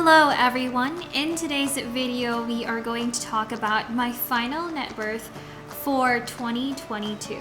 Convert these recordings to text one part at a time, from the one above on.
Hello everyone, in today's video we are going to talk about my final net worth for 2022.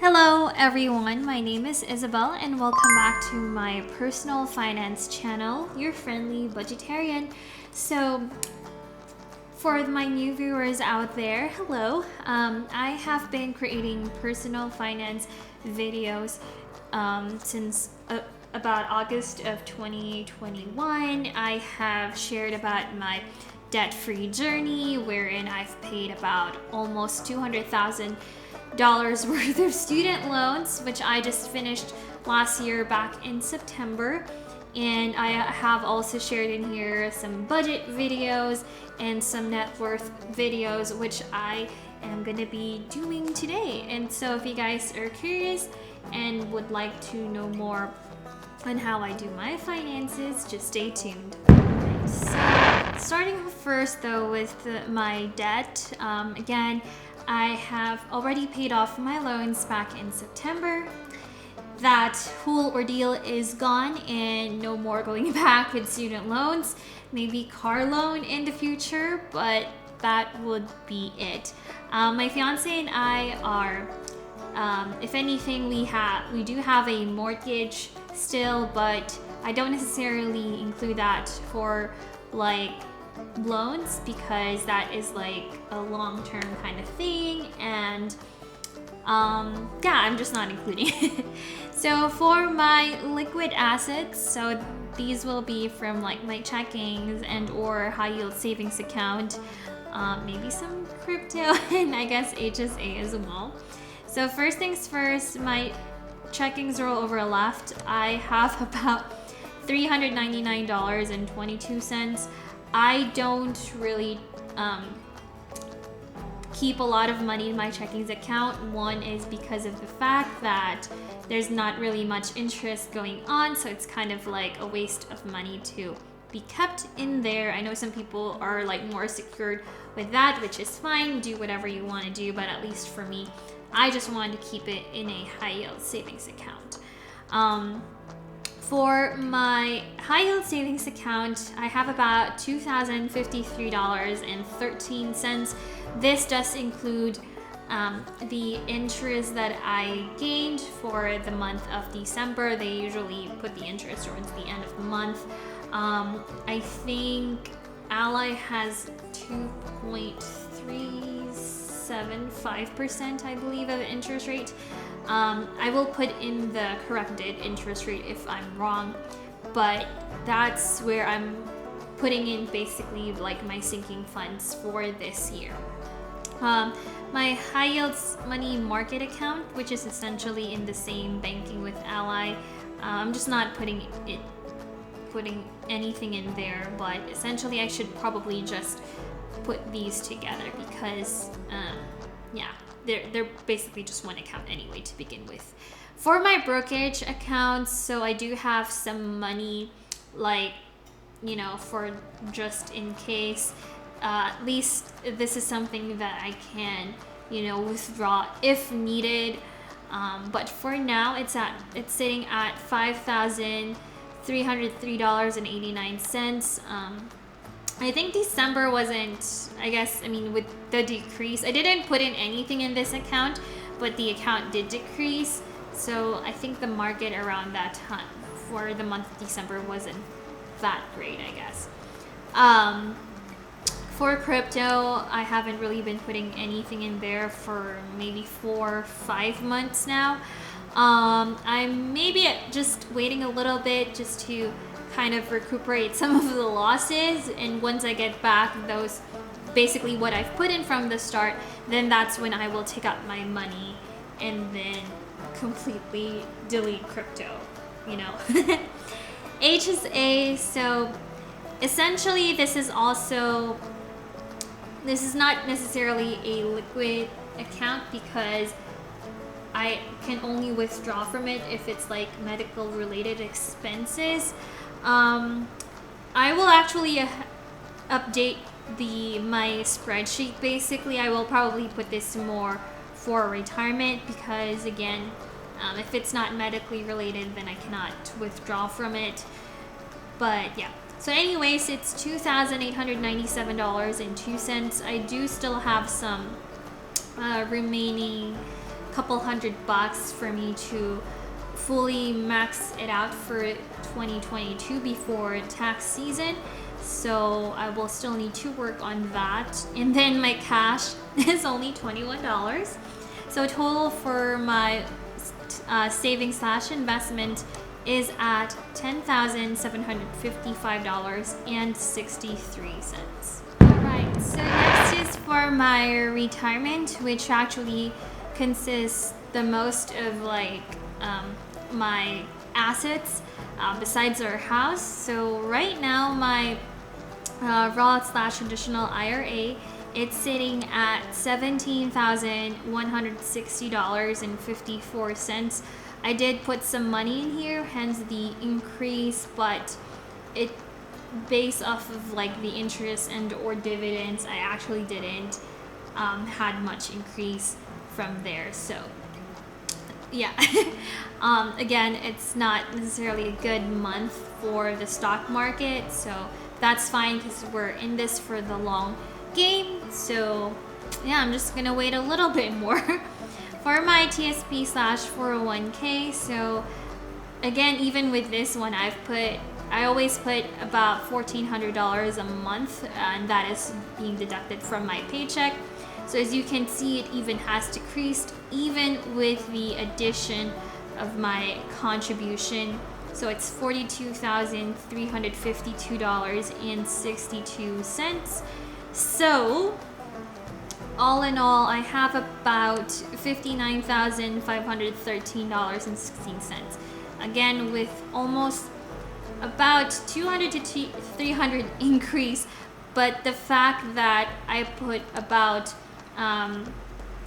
Hello everyone, my name is Isabel and welcome back to my personal finance channel, Your Friendly Budgetarian. So for my new viewers out there, hello. I have been creating personal finance videos since about August of 2021. I have shared about my debt-free journey, wherein I've paid about almost $200,000 worth of student loans, which I just finished last year back in September. And I have also shared in here some budget videos and some net worth videos, which I am going to be doing today. And so if you guys are curious and would like to know more on how I do my finances, just stay tuned. So, starting first though with my debt, again, I have already paid off my loans back in September. That whole ordeal is gone and no more going back with student loans. Maybe car loan in the future, but that would be it. My fiance and I are, if anything, we do have a mortgage still, but I don't necessarily include that for like loans because that is like a long-term kind of thing, and yeah, I'm just not including it. So for my liquid assets, so these will be from like my checkings and or high yield savings account, maybe some crypto, and I guess HSA as well. So first things first, my checkings rollover left, I have about $399.22. I don't really keep a lot of money in my checkings account. One is because of the fact that there's not really much interest going on, so it's kind of like a waste of money to be kept in there. I know some people are like more secured with that, which is fine, do whatever you want to do, but at least for me, I just wanted to keep it in a high yield savings account. For my high yield savings account, I have about $2,053.13. This does include the interest that I gained for the month of December. They usually put the interest towards the end of the month. I think Ally has 2.375%, I believe, of interest rate. I will put in the corrected interest rate if I'm wrong, but that's where I'm putting in basically like my sinking funds for this year. My high yield money market account, which is essentially in the same banking with Ally, I'm just not putting anything in there, but essentially I should probably just put these together because yeah, they're basically just one account anyway to begin with. For my brokerage accounts, so I do have some money, like, you know, for just in case. At least this is something that I can, you know, withdraw if needed. But for now, it's sitting at $5,303.89. I think December wasn't, I guess, I mean, with the decrease, I didn't put in anything in this account, but the account did decrease. So I think the market around that time for the month of December wasn't that great, I guess. For crypto, I haven't really been putting anything in there for maybe 4 or 5 months now. I'm maybe just waiting a little bit just to kind of recuperate some of the losses, and once I get back those, basically what I've put in from the start, then that's when I will take out my money and then completely delete crypto, you know. HSA, so essentially this is not necessarily a liquid account because I can only withdraw from it if it's like medical related expenses. I will actually update my spreadsheet. Basically, I will probably put this more for retirement because again, if it's not medically related, then I cannot withdraw from it. But yeah. So anyways, it's $2,897.02. I do still have some remaining couple $100 for me to fully max it out for 2022 before tax season. So I will still need to work on that. And then my cash is only $21. So total for my savings / investment is at $10,755.63. Alright, so next is for my retirement, which actually consists the most of like my assets besides our house. So right now my Roth / traditional IRA, it's sitting at $17,160.54. I did put some money in here, hence the increase, but it based off of like the interest and or dividends, I actually didn't had much increase from there. So yeah. Again, it's not necessarily a good month for the stock market, so that's fine because we're in this for the long game. So yeah, I'm just gonna wait a little bit more for my TSP / 401k. So again, even with this one, I always put about $1,400 a month, and that is being deducted from my paycheck. So as you can see, it even has decreased even with the addition of my contribution. So it's $42,352.62. So all in all, I have about $59,513.16. Again, with almost about 200 to 300 increase, but the fact that I put about,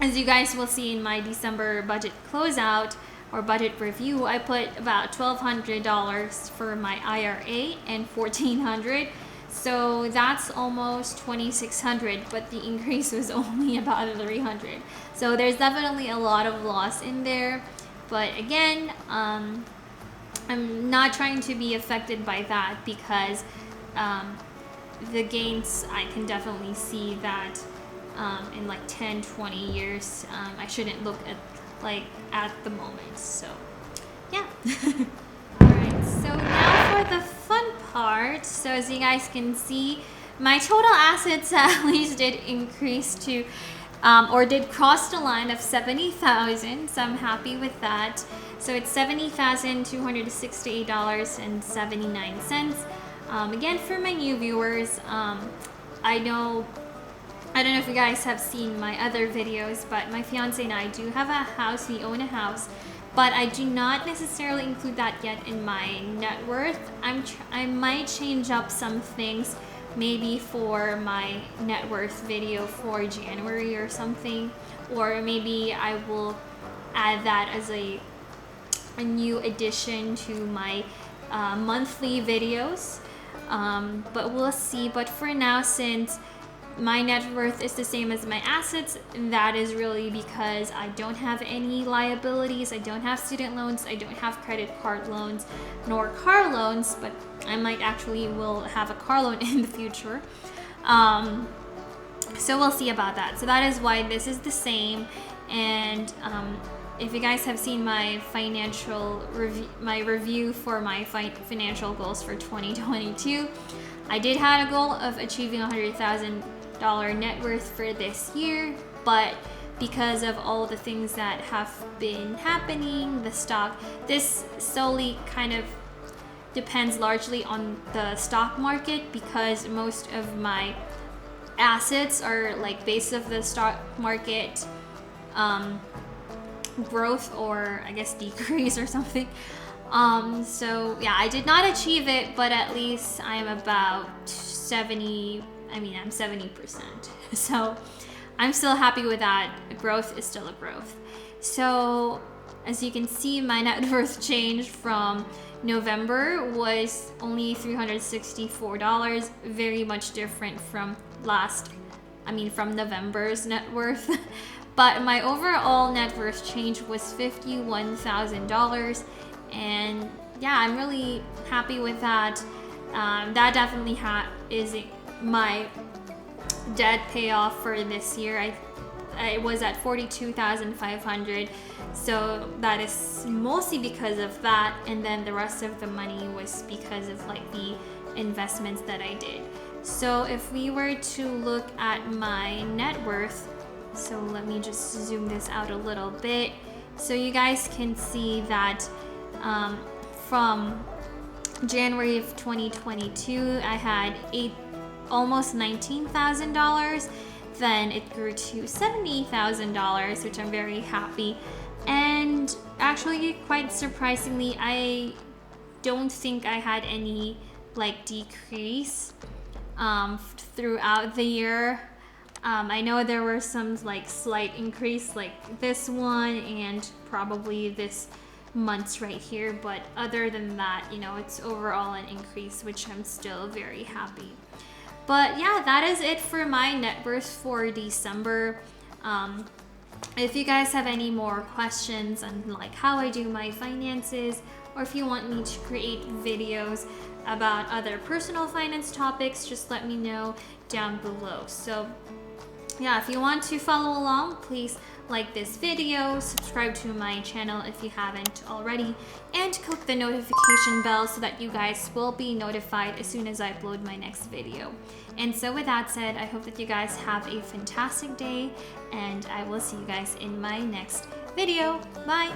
as you guys will see in my December budget closeout or budget review, I put about $1,200 for my IRA and $1,400. So that's almost $2,600, but the increase was only about $300. So there's definitely a lot of loss in there. But again, I'm not trying to be affected by that because the gains, I can definitely see that in like 10, 20 years, I shouldn't look at the moment. So yeah. Alright, so now for the fun part. So as you guys can see, my total assets at least did increase to or did cross the line of 70,000, so I'm happy with that. So it's $70,268.79. Again, for my new viewers, I don't know if you guys have seen my other videos, but my fiance and I do have a house. We own a house, but I do not necessarily include that yet in my net worth. I might change up some things, maybe for my net worth video for January or something, or maybe I will add that as a new addition to my monthly videos. But we'll see. But for now, since my net worth is the same as my assets, and that is really because I don't have any liabilities. I don't have student loans. I don't have credit card loans, nor car loans, but I might actually will have a car loan in the future. So we'll see about that. So that is why this is the same. And if you guys have seen my financial review for my financial goals for 2022, I did have a goal of achieving $100,000 net worth for this year, but because of all the things that have been happening, the stock, this solely kind of depends largely on the stock market, because most of my assets are like based of the stock market growth, or I guess decrease or something. So yeah, I did not achieve it, but at least I'm about 70%. So I'm still happy with that. Growth is still a growth. So as you can see, my net worth change from November was only $364, very much different from from November's net worth. But my overall net worth change was $51,000, and yeah, I'm really happy with that. That definitely is my debt payoff for this year. I was at $42,500, so that is mostly because of that, and then the rest of the money was because of like the investments that I did. So if we were to look at my net worth, so let me just zoom this out a little bit so you guys can see that from January of 2022 I had almost $19,000. Then it grew to $70,000, which I'm very happy. And actually, quite surprisingly, I don't think I had any like decrease throughout the year. I know there were some like slight increase like this one and probably this month's right here, but other than that, it's overall an increase, which I'm still very happy. But yeah, that is it for my net worth for December. If you guys have any more questions on like how I do my finances, or if you want me to create videos about other personal finance topics, just let me know down below. So yeah, if you want to follow along, please like this video, subscribe to my channel if you haven't already, and click the notification bell so that you guys will be notified as soon as I upload my next video. And so with that said, I hope that you guys have a fantastic day, and I will see you guys in my next video. Bye!